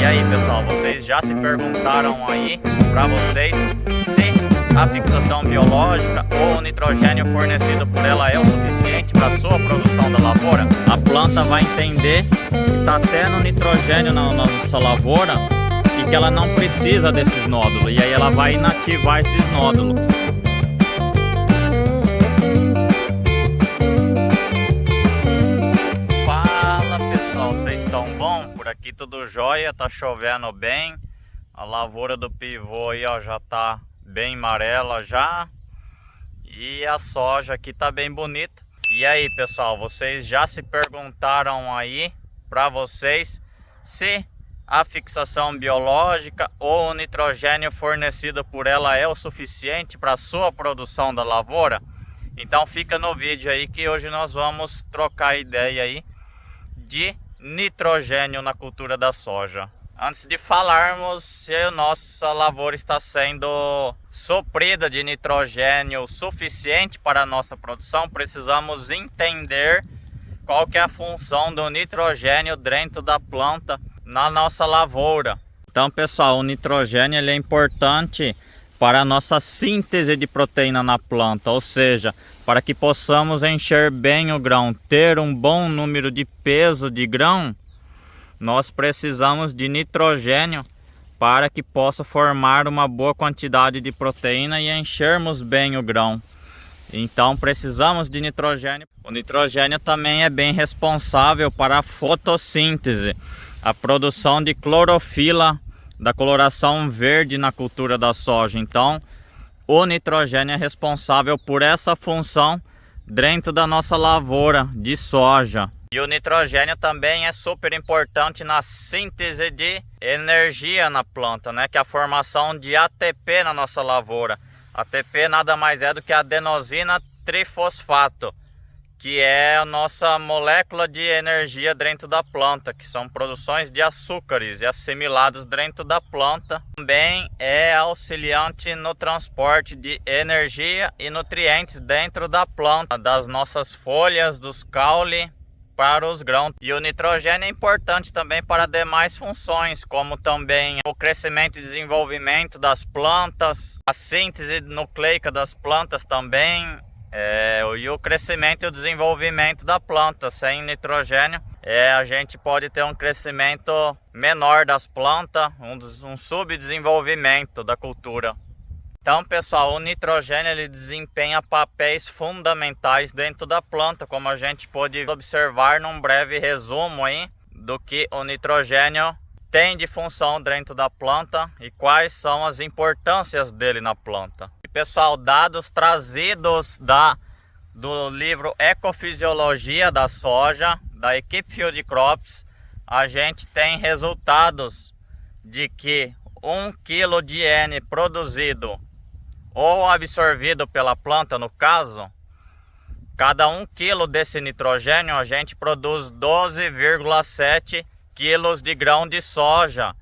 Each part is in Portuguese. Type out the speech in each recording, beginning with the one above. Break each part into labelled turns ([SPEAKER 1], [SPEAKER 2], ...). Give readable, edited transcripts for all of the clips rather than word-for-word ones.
[SPEAKER 1] E aí pessoal, vocês já se perguntaram aí para vocês se a fixação biológica ou o nitrogênio fornecido por ela é o suficiente para a sua produção da lavoura? A planta vai entender que está tendo nitrogênio na nossa lavoura e que ela não precisa desses nódulos, e aí ela vai inativar esses nódulos. Vocês estão bom? Por aqui tudo jóia, tá chovendo bem. A lavoura do pivô aí, ó, já tá bem amarela já. E a soja aqui tá bem bonita. E aí, pessoal, vocês já se perguntaram aí para vocês se a fixação biológica ou o nitrogênio fornecido por ela é o suficiente para a sua produção da lavoura? Então fica no vídeo aí que hoje nós vamos trocar ideia aí de nitrogênio na cultura da soja. Antes de falarmos se a nossa lavoura está sendo suprida de nitrogênio suficiente para a nossa produção, precisamos entender qual que é a função do nitrogênio dentro da planta na nossa lavoura. Então, pessoal, o nitrogênio ele é importante para a nossa síntese de proteína na planta, ou seja, para que possamos encher bem o grão, ter um bom número de peso de grão, nós precisamos de nitrogênio para que possa formar uma boa quantidade de proteína e enchermos bem o grão. Então precisamos de nitrogênio. O nitrogênio também é bem responsável para a fotossíntese, a produção de clorofila, da coloração verde na cultura da soja. Então o nitrogênio é responsável por essa função dentro da nossa lavoura de soja. E o nitrogênio também é super importante na síntese de energia na planta, né? Que é a formação de ATP na nossa lavoura. ATP nada mais é do que adenosina trifosfato, que é a nossa molécula de energia dentro da planta, que são produções de açúcares e assimilados dentro da planta. Também é auxiliante no transporte de energia e nutrientes dentro da planta, das nossas folhas, dos caule para os grãos. E o nitrogênio é importante também para demais funções, como também o crescimento e desenvolvimento das plantas, a síntese nucleica das plantas também, e o crescimento e o desenvolvimento da planta. Sem nitrogênio, a gente pode ter um crescimento menor das plantas, um subdesenvolvimento da cultura. Então, pessoal, o nitrogênio ele desempenha papéis fundamentais dentro da planta, como a gente pode observar num breve resumo aí do que o nitrogênio tem de função dentro da planta e quais são as importâncias dele na planta. E, pessoal, dados trazidos do livro Ecofisiologia da Soja, da equipe Field Crops, a gente tem resultados de que 1 kg de N produzido ou absorvido pela planta, no caso, cada 1 kg desse nitrogênio a gente produz 12,7 kg de grão de soja.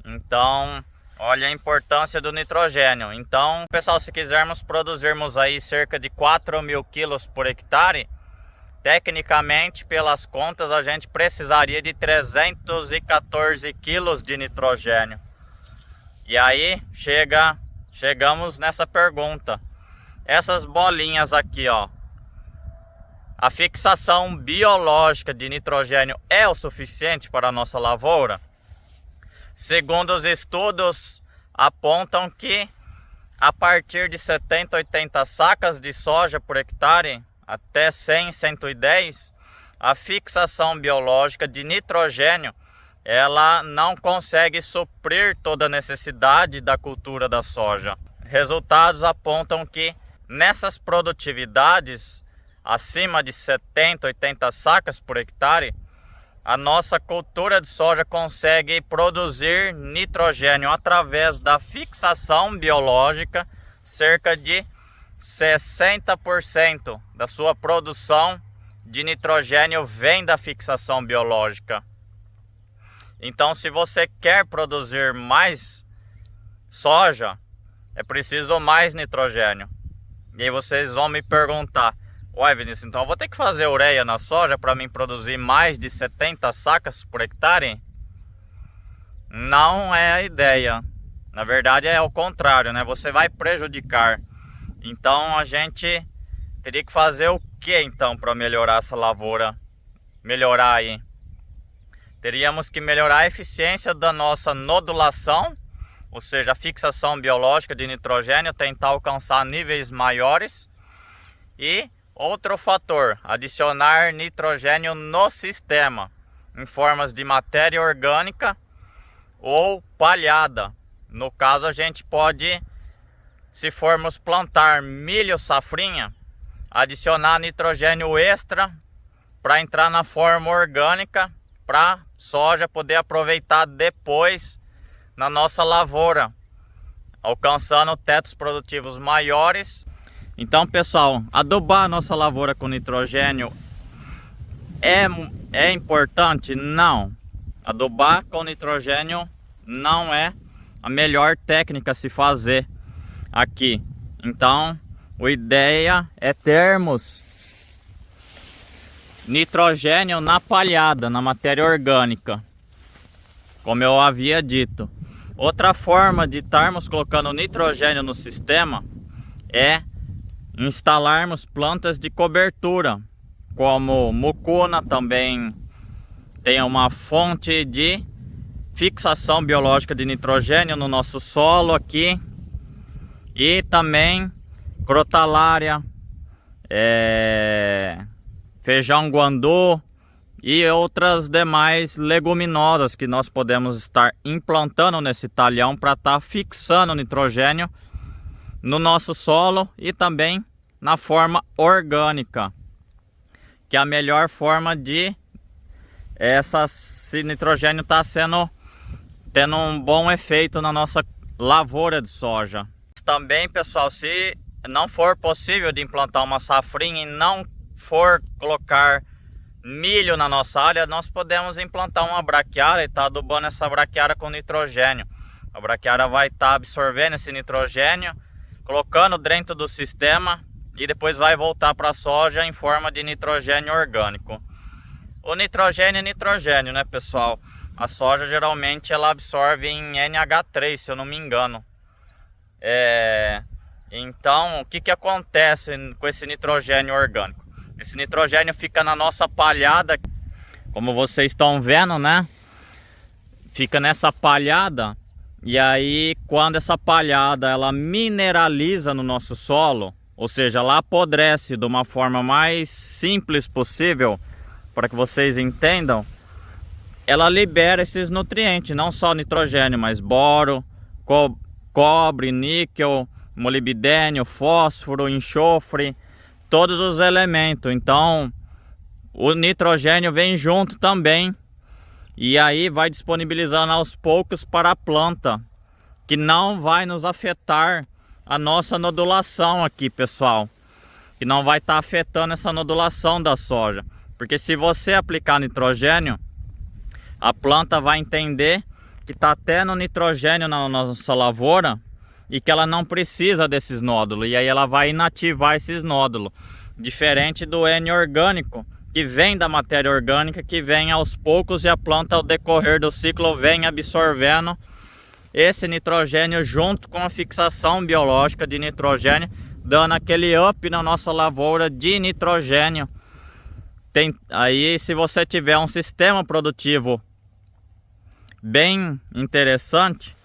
[SPEAKER 1] Então, olha a importância do nitrogênio. Então, pessoal, se quisermos produzirmos aí cerca de 4.000 kg por hectare, tecnicamente, pelas contas, a gente precisaria de 314 kg de nitrogênio. E aí chegamos nessa pergunta. Essas bolinhas aqui, ó, a fixação biológica de nitrogênio é o suficiente para a nossa lavoura? Segundo os estudos, apontam que a partir de 70, 80 sacas de soja por hectare, até 100, 110, a fixação biológica de nitrogênio ela não consegue suprir toda a necessidade da cultura da soja. Resultados apontam que nessas produtividades acima de 70, 80 sacas por hectare, a nossa cultura de soja consegue produzir nitrogênio através da fixação biológica. Cerca de 60% da sua produção de nitrogênio vem da fixação biológica. Então, se você quer produzir mais soja, é preciso mais nitrogênio. E aí vocês vão me perguntar: uai, Vinícius, então eu vou ter que fazer ureia na soja para mim produzir mais de 70 sacas por hectare? não é a ideia. Na verdade é o contrário, né? Você vai prejudicar. Então a gente teria que fazer o que então para melhorar essa lavoura? Melhorar aí. Teríamos que melhorar a eficiência da nossa nodulação, ou seja, a fixação biológica de nitrogênio, tentar alcançar níveis maiores. E outro fator, adicionar nitrogênio no sistema, em formas de matéria orgânica ou palhada. No caso, a gente pode, se formos plantar milho safrinha, adicionar nitrogênio extra para entrar na forma orgânica, para soja poder aproveitar depois na nossa lavoura, alcançando tetos produtivos maiores. Então, pessoal, adubar a nossa lavoura com nitrogênio é importante? Não. Adubar com nitrogênio não é a melhor técnica a se fazer aqui. Então, a ideia é termos nitrogênio na palhada, na matéria orgânica, como eu havia dito. Outra forma de estarmos colocando nitrogênio no sistema é instalarmos plantas de cobertura, como mucuna, também tem uma fonte de fixação biológica de nitrogênio no nosso solo aqui, e também crotalária, feijão guandu e outras demais leguminosas que nós podemos estar implantando nesse talhão para estar fixando nitrogênio no nosso solo e também na forma orgânica, que é a melhor forma de esse nitrogênio está tendo um bom efeito na nossa lavoura de soja. Também, pessoal, se não for possível de implantar uma safrinha e não for colocar milho na nossa área, nós podemos implantar uma braquiária e estar adubando essa braquiária com nitrogênio. A braquiária vai estar absorvendo esse nitrogênio, colocando dentro do sistema e depois vai voltar para a soja em forma de nitrogênio orgânico. O nitrogênio é nitrogênio, né, pessoal? A soja geralmente ela absorve em NH3, se eu não me engano. Então, o que acontece com esse nitrogênio orgânico? Esse nitrogênio fica na nossa palhada, como vocês estão vendo, né? Fica nessa palhada, e aí quando essa palhada ela mineraliza no nosso solo, ou seja, ela apodrece de uma forma mais simples possível, para que vocês entendam, ela libera esses nutrientes, não só nitrogênio, mas boro, cobre, níquel, molibdênio, fósforo, enxofre, todos os elementos. Então o nitrogênio vem junto também, e aí vai disponibilizando aos poucos para a planta, que não vai nos afetar a nossa nodulação aqui, pessoal, que não vai estar afetando essa nodulação da soja, porque se você aplicar nitrogênio, a planta vai entender que está tendo nitrogênio na nossa lavoura e que ela não precisa desses nódulos, e aí ela vai inativar esses nódulos, diferente do N orgânico, que vem da matéria orgânica, que vem aos poucos, e a planta ao decorrer do ciclo vem absorvendo esse nitrogênio junto com a fixação biológica de nitrogênio, dando aquele up na nossa lavoura de nitrogênio. Aí, se você tiver um sistema produtivo bem interessante,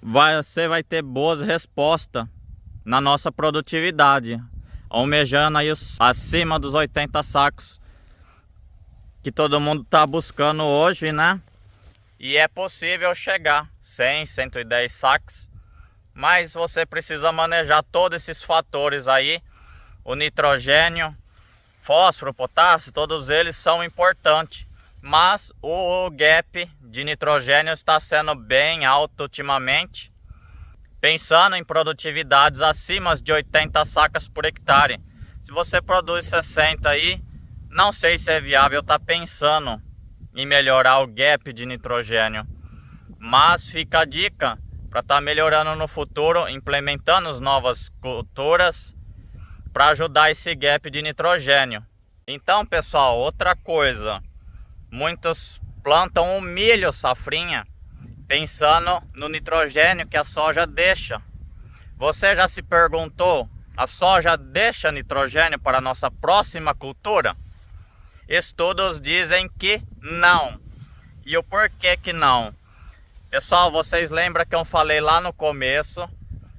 [SPEAKER 1] você vai ter boas respostas na nossa produtividade, almejando aí acima dos 80 sacos que todo mundo está buscando hoje, né? E é possível chegar 100, 110 sacos, mas você precisa manejar todos esses fatores aí. O nitrogênio, fósforo, potássio, todos eles são importantes, mas o gap de nitrogênio está sendo bem alto ultimamente, pensando em produtividades acima de 80 sacas por hectare. Se você produz 60 aí, não sei se é viável estar pensando em melhorar o gap de nitrogênio, mas fica a dica para estar melhorando no futuro, implementando as novas culturas para ajudar esse gap de nitrogênio. Então, pessoal, outra coisa, muitos plantam o milho safrinha pensando no nitrogênio que a soja deixa. Você já se perguntou, a soja deixa nitrogênio para a nossa próxima cultura? Estudos dizem que não. E o porquê que não? Pessoal, vocês lembram que eu falei lá no começo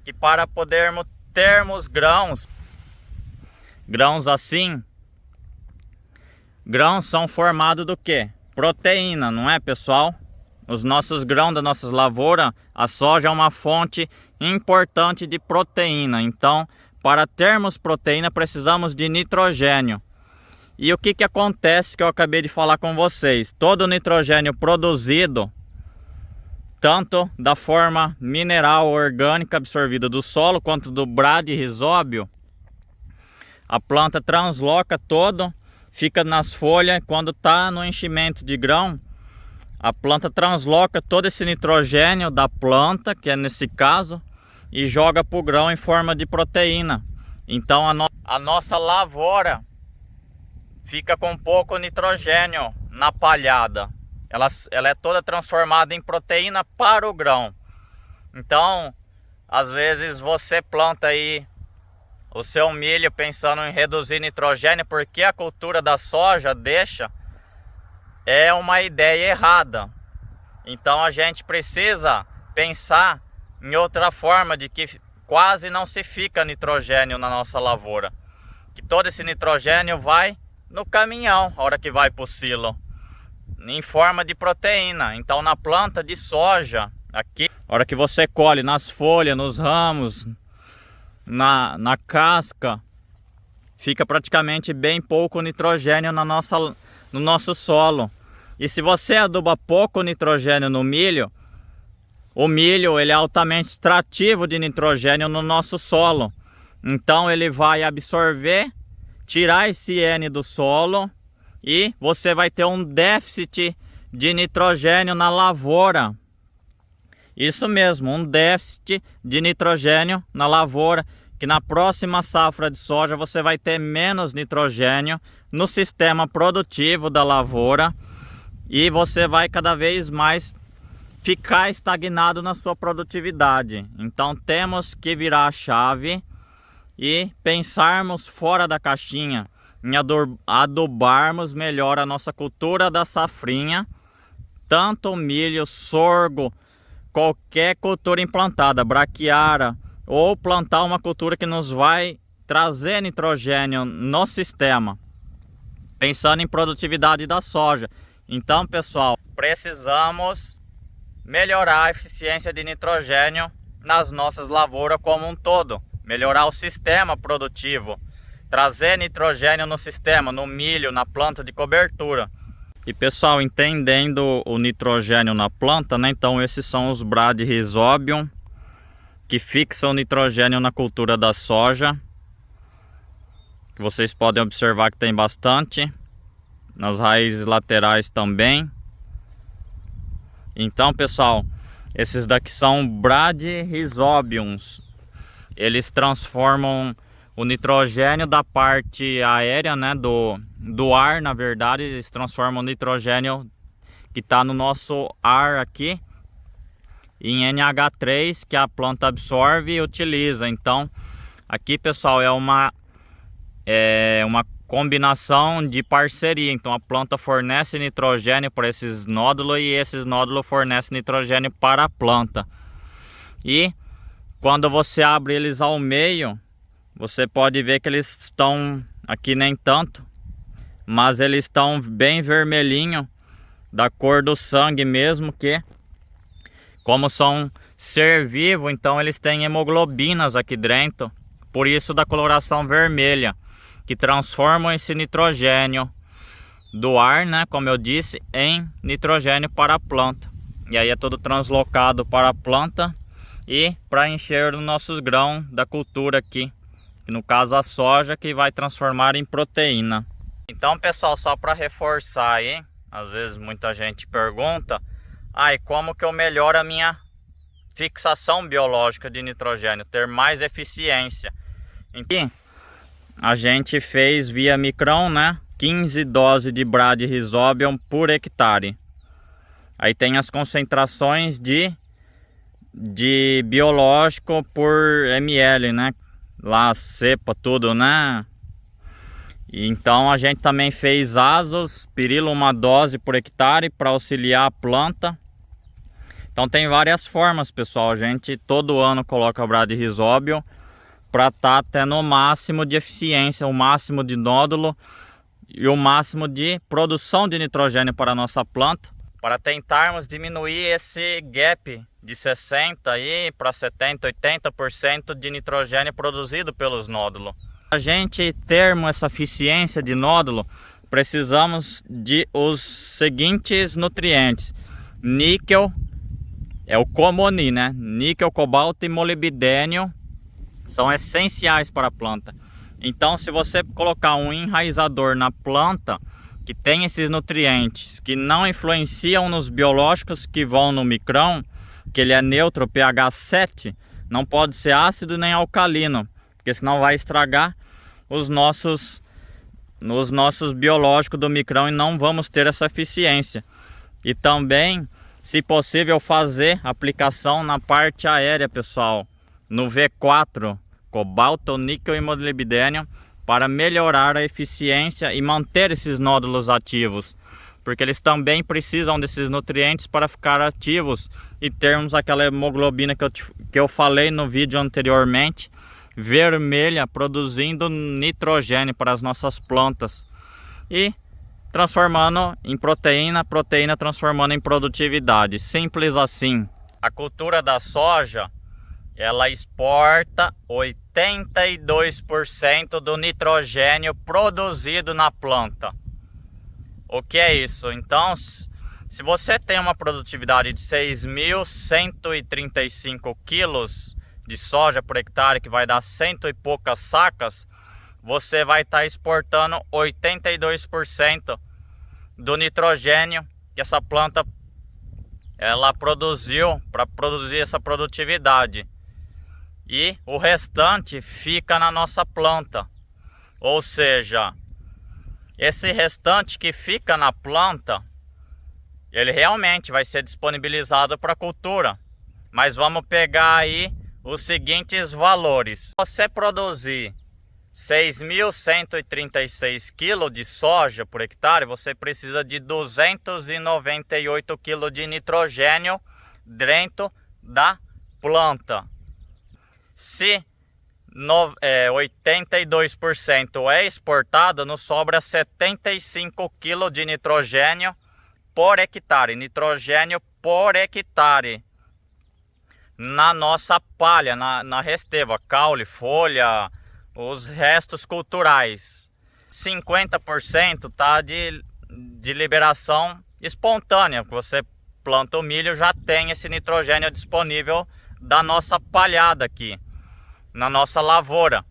[SPEAKER 1] que para podermos termos grãos assim, grãos são formados do quê? Proteína, não é, pessoal? Os nossos grãos das nossas lavouras, a soja é uma fonte importante de proteína. Então, para termos proteína, precisamos de nitrogênio. E o que acontece que eu acabei de falar com vocês? Todo o nitrogênio produzido, tanto da forma mineral orgânica absorvida do solo, quanto do bradyrhizóbio, a planta transloca todo, fica nas folhas. Quando está no enchimento de grão, a planta transloca todo esse nitrogênio da planta, que é nesse caso, e joga para o grão em forma de proteína. Então a nossa lavoura fica com pouco nitrogênio na palhada. Ela é toda transformada em proteína para o grão. Então, às vezes você planta aí o seu milho pensando em reduzir nitrogênio, porque a cultura da soja deixa, é uma ideia errada. Então a gente precisa pensar em outra forma de que quase não se fica nitrogênio na nossa lavoura. Que todo esse nitrogênio vai no caminhão, a hora que vai para o silo, em forma de proteína. Então na planta de soja, aqui, a hora que você colhe nas folhas, nos ramos, na casca, fica praticamente bem pouco nitrogênio no nosso solo. E se você aduba pouco nitrogênio no milho, o milho ele é altamente extrativo de nitrogênio no nosso solo. Então ele vai absorver, tirar esse N do solo, e você vai ter um déficit de nitrogênio na lavoura. Isso mesmo, um déficit de nitrogênio na lavoura, que na próxima safra de soja você vai ter menos nitrogênio no sistema produtivo da lavoura, e você vai cada vez mais ficar estagnado na sua produtividade. Então temos que virar a chave e pensarmos fora da caixinha, em adubarmos melhor a nossa cultura da safrinha, tanto milho, sorgo, qualquer cultura implantada, braquiária, ou plantar uma cultura que nos vai trazer nitrogênio no sistema, pensando em produtividade da soja. Então, pessoal, precisamos melhorar a eficiência de nitrogênio nas nossas lavouras como um todo, melhorar o sistema produtivo, trazer nitrogênio no sistema, no milho, na planta de cobertura. E pessoal, entendendo o nitrogênio na planta, né? Então esses são os bradyrhizobium, que fixam o nitrogênio na cultura da soja, que vocês podem observar que tem bastante, nas raízes laterais também. Então pessoal, esses daqui são bradyrhizobiums. Eles transformam o nitrogênio da parte aérea, né, do ar, na verdade, eles transformam o nitrogênio que está no nosso ar aqui em NH3, que a planta absorve e utiliza. Então aqui, pessoal, é uma combinação de parceria. Então a planta fornece nitrogênio para esses nódulos e esses nódulos fornecem nitrogênio para a planta. E quando você abre eles ao meio, você pode ver que eles estão, aqui nem tanto, mas eles estão bem vermelhinho, da cor do sangue mesmo, que como são ser vivo, então eles têm hemoglobinas aqui dentro, por isso da coloração vermelha, que transformam esse nitrogênio do ar, né, como eu disse, em nitrogênio para a planta. E aí é todo translocado para a planta e para encher os nossos grãos da cultura aqui, que no caso a soja, que vai transformar em proteína. Então pessoal, só para reforçar aí, às vezes muita gente pergunta, e como que eu melhoro a minha fixação biológica de nitrogênio, ter mais eficiência? Então, a gente fez via micrão, né, 15 doses de bradyrhizobium por hectare. Aí tem as concentrações de biológico por ml, né? Lá cepa tudo, né? Então a gente também fez azospirilo, uma dose por hectare para auxiliar a planta. Então tem várias formas, pessoal. A gente todo ano coloca bradyrhizóbio para estar tendo o máximo de eficiência, o máximo de nódulo e o máximo de produção de nitrogênio para a nossa planta, para tentarmos diminuir esse gap de 60 para 70, 80% de nitrogênio produzido pelos nódulos. Para a gente termos essa eficiência de nódulo, precisamos de os seguintes nutrientes: níquel, é o comoni, né? Níquel, cobalto e molibdênio são essenciais para a planta. Então, se você colocar um enraizador na planta que tem esses nutrientes que não influenciam nos biológicos que vão no micrão, que ele é neutro, pH 7, não pode ser ácido nem alcalino, porque senão vai estragar os nossos biológicos do micrão e não vamos ter essa eficiência. E também, se possível, fazer aplicação na parte aérea, pessoal, no V4, cobalto, níquel e molibdênio, para melhorar a eficiência e manter esses nódulos ativos, porque eles também precisam desses nutrientes para ficar ativos e termos aquela hemoglobina que eu falei no vídeo anteriormente, vermelha, produzindo nitrogênio para as nossas plantas e transformando em proteína, proteína transformando em produtividade. Simples assim. A cultura da soja, ela exporta 82% do nitrogênio produzido na planta. O que é isso? Então, se você tem uma produtividade de 6.135 quilos de soja por hectare, que vai dar 100 e poucas sacas, você vai estar exportando 82% do nitrogênio que essa planta ela produziu para produzir essa produtividade. E o restante fica na nossa planta. Ou seja, esse restante que fica na planta, ele realmente vai ser disponibilizado para a cultura. Mas vamos pegar aí os seguintes valores. Você produzir 6.136 kg de soja por hectare, você precisa de 298 kg de nitrogênio dentro da planta. Se 82% é exportado, nos sobra 75 kg de nitrogênio por hectare. Nitrogênio por hectare na nossa palha, na resteva, caule, folha, os restos culturais. 50% está de liberação espontânea. Você planta o milho, já tem esse nitrogênio disponível da nossa palhada aqui, na nossa lavoura.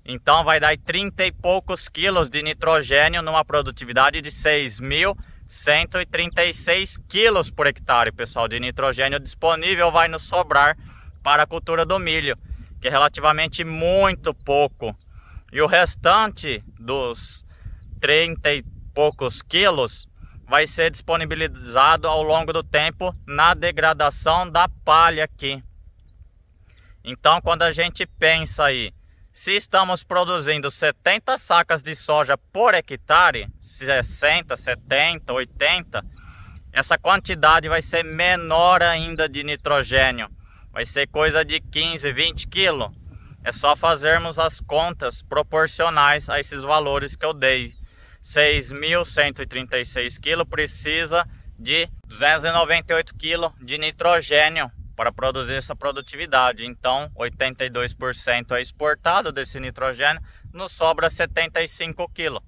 [SPEAKER 1] Então vai dar 30 e poucos quilos de nitrogênio numa produtividade de 6.136 quilos por hectare, pessoal, de nitrogênio disponível vai nos sobrar para a cultura do milho, que é relativamente muito pouco. E o restante dos 30 e poucos quilos vai ser disponibilizado ao longo do tempo na degradação da palha aqui. Então, quando a gente pensa aí, se estamos produzindo 70 sacas de soja por hectare, 60, 70, 80, essa quantidade vai ser menor ainda de nitrogênio. Vai ser coisa de 15, 20 quilos. É só fazermos as contas proporcionais a esses valores que eu dei. 6.136 kg precisa de 298 kg de nitrogênio para produzir essa produtividade. Então 82% é exportado desse nitrogênio, nos sobra 75 kg,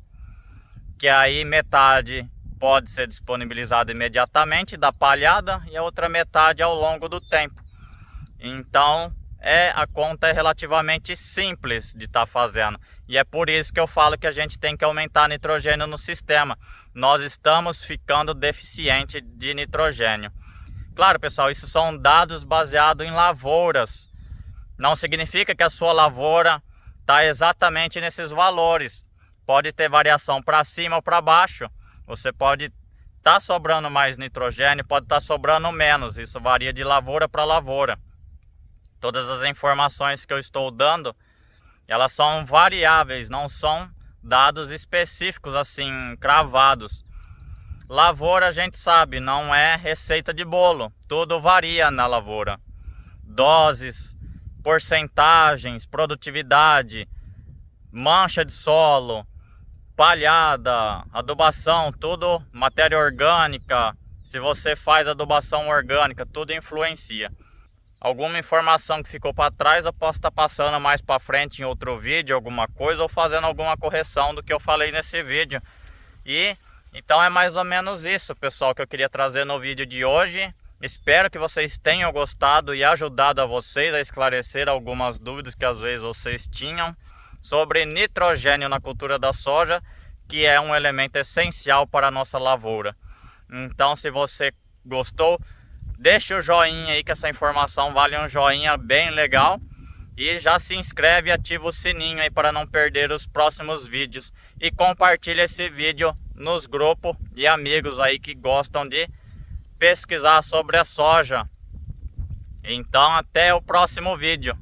[SPEAKER 1] que aí metade pode ser disponibilizada imediatamente da palhada e a outra metade ao longo do tempo. Então a conta é relativamente simples de estar fazendo. E é por isso que eu falo que a gente tem que aumentar nitrogênio no sistema. Nós estamos ficando deficiente de nitrogênio. Claro, pessoal, isso são dados baseados em lavouras. Não significa que a sua lavoura está exatamente nesses valores. Pode ter variação para cima ou para baixo. Você pode tá sobrando mais nitrogênio, pode estar sobrando menos. Isso varia de lavoura para lavoura. Todas as informações que eu estou dando, elas são variáveis, não são dados específicos assim, cravados. Lavoura, a gente sabe, não é receita de bolo. Tudo varia na lavoura. Doses, porcentagens, produtividade, mancha de solo, palhada, adubação, tudo matéria orgânica. Se você faz adubação orgânica, tudo influencia. Alguma informação que ficou para trás eu posso estar passando mais para frente em outro vídeo, alguma coisa, ou fazendo alguma correção do que eu falei nesse vídeo. E então é mais ou menos isso, pessoal, que eu queria trazer no vídeo de hoje. Espero que vocês tenham gostado e ajudado a vocês a esclarecer algumas dúvidas que às vezes vocês tinham sobre nitrogênio na cultura da soja, que é um elemento essencial para a nossa lavoura. Então, se você gostou, deixa o joinha aí, que essa informação vale um joinha bem legal. E já se inscreve e ativa o sininho aí para não perder os próximos vídeos. E compartilha esse vídeo nos grupos e amigos aí que gostam de pesquisar sobre a soja. Então, até o próximo vídeo.